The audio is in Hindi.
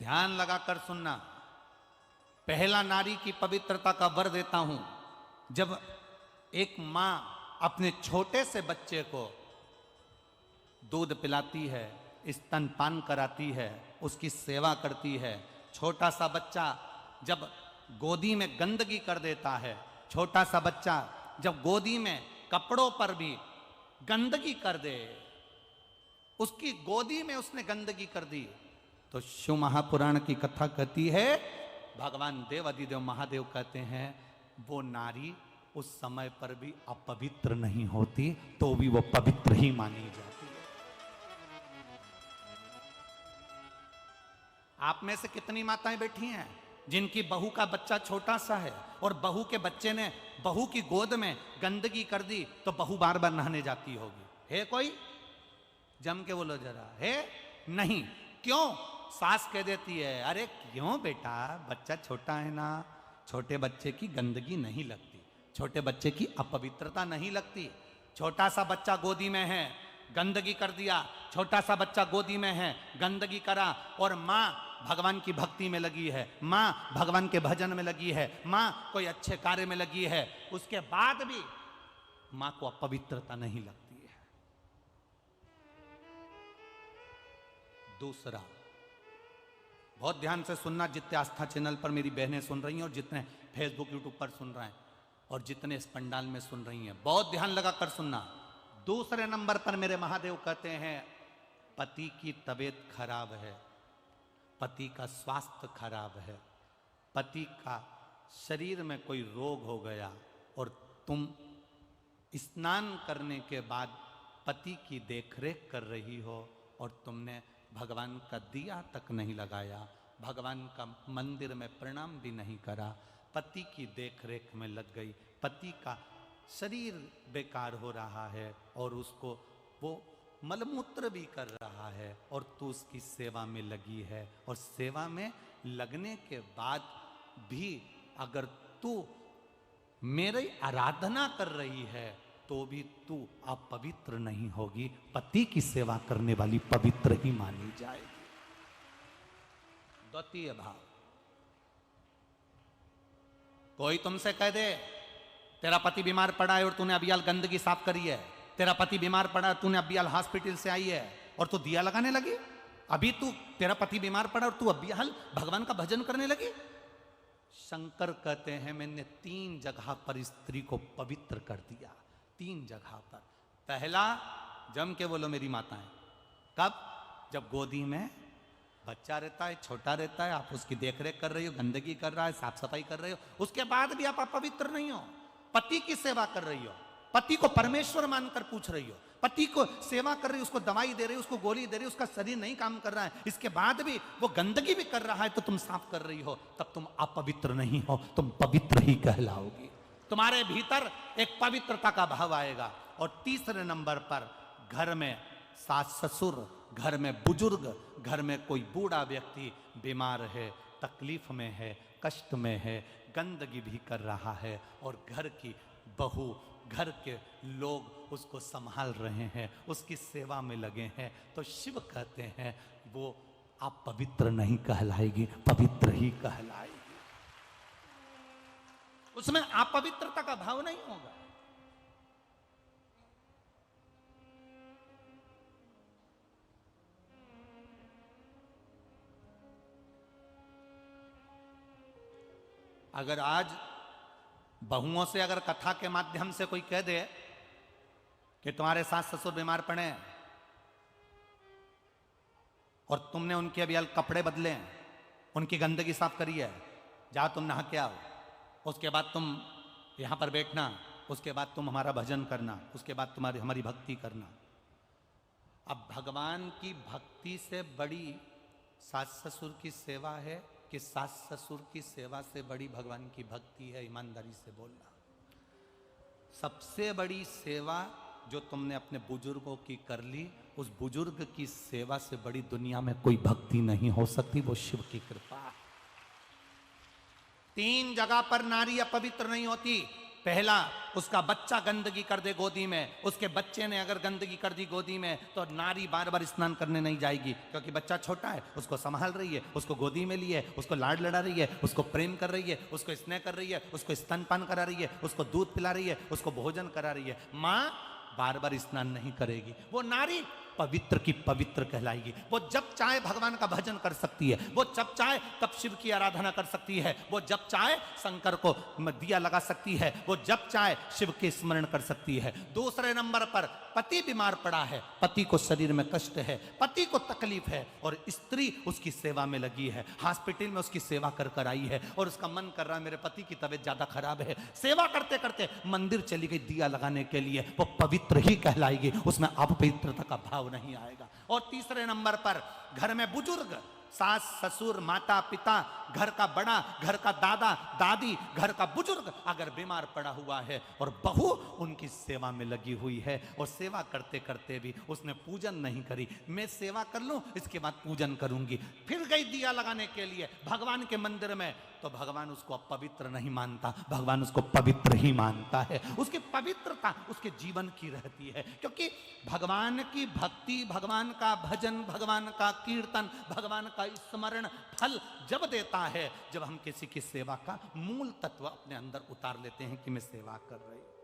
ध्यान लगाकर सुनना। पहला नारी की पवित्रता का वर देता हूं। जब एक मां अपने छोटे से बच्चे को दूध पिलाती है, स्तनपान कराती है, उसकी सेवा करती है, छोटा सा बच्चा जब गोदी में गंदगी कर देता है, छोटा सा बच्चा जब गोदी में कपड़ों पर भी गंदगी कर दे, उसकी गोदी में उसने गंदगी कर दी, तो शिव महापुराण की कथा कहती है, भगवान देव अधिदेव महादेव कहते हैं वो नारी उस समय पर भी अपवित्र नहीं होती, तो भी वो पवित्र ही मानी जाती है। आप में से कितनी माताएं बैठी हैं जिनकी बहू का बच्चा छोटा सा है और बहू के बच्चे ने बहू की गोद में गंदगी कर दी, तो बहू बार बार नहाने जाती होगी? है कोई? जम के बोलो जरा, है? नहीं। क्यों? सास कह देती है, अरे क्यों बेटा, बच्चा छोटा है ना, छोटे बच्चे की गंदगी नहीं लगती, छोटे बच्चे की अपवित्रता नहीं लगती। छोटा सा बच्चा गोदी में है, गंदगी कर दिया, छोटा सा बच्चा गोदी में है, गंदगी करा, और माँ भगवान की भक्ति में लगी है, माँ भगवान के भजन में लगी है, माँ कोई अच्छे कार्य में लगी है, उसके बाद भी माँ को अपवित्रता नहीं लगती है। दूसरा, बहुत ध्यान से सुनना, जितने आस्था चैनल पर मेरी बहनें सुन रही हैं और जितने फेसबुक यूट्यूब पर सुन रहे हैं और जितने इस पंडाल में सुन रही हैं, बहुत ध्यान लगाकर सुनना। दूसरे नंबर पर मेरे महादेव कहते हैं, पति की तबीयत खराब है, पति का स्वास्थ्य खराब है, पति का शरीर में कोई रोग हो गया और तुम स्नान करने के बाद पति की देखरेख कर रही हो और तुमने भगवान का दिया तक नहीं लगाया, भगवान का मंदिर में प्रणाम भी नहीं करा, पति की देखरेख में लग गई, पति का शरीर बेकार हो रहा है और उसको वो मलमूत्र भी कर रहा है और तू उसकी सेवा में लगी है, और सेवा में लगने के बाद भी अगर तू मेरी आराधना कर रही है तो भी तू अपवित्र नहीं होगी, पति की सेवा करने वाली पवित्र ही मानी जाएगी। द्वितीय भाव, कोई तुमसे कह दे तेरा पति बीमार पड़ा है और तूने अबियाल गंदगी साफ करी है, तेरा पति बीमार पड़ा है, तूने अबियाल हॉस्पिटल से आई है और तू दिया लगाने लगी, अभी तू, तेरा पति बीमार पड़ा और तू अबियाल भगवान का भजन करने लगी। शंकर कहते हैं मैंने 3 जगह पर स्त्री को पवित्र कर दिया, 3 जगह पर। पहला, जम के बोलो मेरी माताएं, कब? जब गोदी में बच्चा रहता है, छोटा रहता है, आप उसकी देखरेख कर रही हो, गंदगी कर रहा है, साफ सफाई कर रही हो, उसके बाद भी आप अपवित्र नहीं हो, पति की सेवा कर रही हो, पति को परमेश्वर मानकर पूछ रही हो, पति को सेवा कर रही हो, उसको दवाई दे रही हो, उसको गोली दे रही हो, उसका शरीर नहीं काम कर रहा है, इसके बाद भी वो गंदगी भी कर रहा है तो तुम साफ कर रही हो, तब तुम अपवित्र नहीं हो, तुम पवित्र ही कहलाओगी। तुम्हारे भीतर एक पवित्रता का भाव आएगा। और तीसरे नंबर पर, घर में सास ससुर, घर में बुजुर्ग, घर में कोई बूढ़ा व्यक्ति बीमार है, तकलीफ में है, कष्ट में है, गंदगी भी कर रहा है और घर की बहू, घर के लोग उसको संभाल रहे हैं, उसकी सेवा में लगे हैं, तो शिव कहते हैं वो आप पवित्र नहीं कहलाएगी, पवित्र ही कहलाएगी। उसमें अपवित्रता का भाव नहीं होगा। अगर आज बहुओं से अगर कथा के माध्यम से कोई कह दे कि तुम्हारे सास ससुर बीमार पड़े हैं और तुमने उनके अभी कपड़े बदले हैं, उनकी गंदगी साफ करी है, जाओ तुम नहा के आओ, उसके बाद तुम यहां पर बैठना, उसके बाद तुम हमारा भजन करना, उसके बाद तुम्हारी हमारी भक्ति करना। अब भगवान की भक्ति से बड़ी सास ससुर की सेवा है कि सास ससुर की सेवा से बड़ी भगवान की भक्ति है? ईमानदारी से बोलना। सबसे बड़ी सेवा जो तुमने अपने बुजुर्गों की कर ली, उस बुजुर्ग की सेवा से बड़ी दुनिया में कोई भक्ति नहीं हो सकती, वो शिव की कृपा है। 3 जगह पर नारी अपवित्र नहीं होती। पहला उसका बच्चा गंदगी कर दे गोदी में, उसके बच्चे ने अगर गंदगी कर दी गोदी में, तो नारी बार बार स्नान करने नहीं जाएगी, क्योंकि बच्चा छोटा है, उसको संभाल रही है, उसको गोदी में लिए, उसको लाड लड़ा रही है, उसको प्रेम कर रही है, उसको स्नेह कर रही है, उसको स्तनपान करा रही है, उसको दूध पिला रही है, उसको भोजन करा रही है। माँ बार बार स्नान नहीं करेगी, वो नारी पवित्र की पवित्र कहलाएगी। वो जब चाहे भगवान का भजन कर सकती है, वो जब चाहे तब शिव की आराधना कर सकती है, वो जब चाहे शंकर को दिया लगा सकती है, वो जब चाहे शिव के स्मरण कर सकती है। दूसरे नंबर पर पति बीमार पड़ा है, पति को शरीर में कष्ट है, पति को तकलीफ है, और स्त्री उसकी सेवा में लगी है, हॉस्पिटल में उसकी सेवा कर कर आई है, और उसका मन कर रहा है मेरे पति की तबीयत ज्यादा खराब है, सेवा करते करते मंदिर चली गई दिया लगाने के लिए, वो पवित्र ही कहलाएगी, उसमें अपवित्रता का भाव नहीं आएगा। और तीसरे नंबर पर घर में बुजुर्ग, सास ससुर माता पिता, घर का बड़ा, घर का दादा दादी, घर का बुजुर्ग अगर बीमार पड़ा हुआ है और बहू उनकी सेवा में लगी हुई है, और सेवा करते करते भी उसने पूजन नहीं करी, मैं सेवा कर लूं इसके बाद पूजन करूंगी, फिर गई दिया लगाने के लिए भगवान के मंदिर में, तो भगवान उसको अपवित्र नहीं मानता, भगवान उसको पवित्र ही मानता है। उसकी पवित्रता उसके जीवन की रहती है, क्योंकि भगवान की भक्ति, भगवान का भजन, भगवान का कीर्तन, भगवान का स्मरण फल जब देता है, जब हम किसी की सेवा का मूल तत्व अपने अंदर उतार लेते हैं कि मैं सेवा कर रही हूं।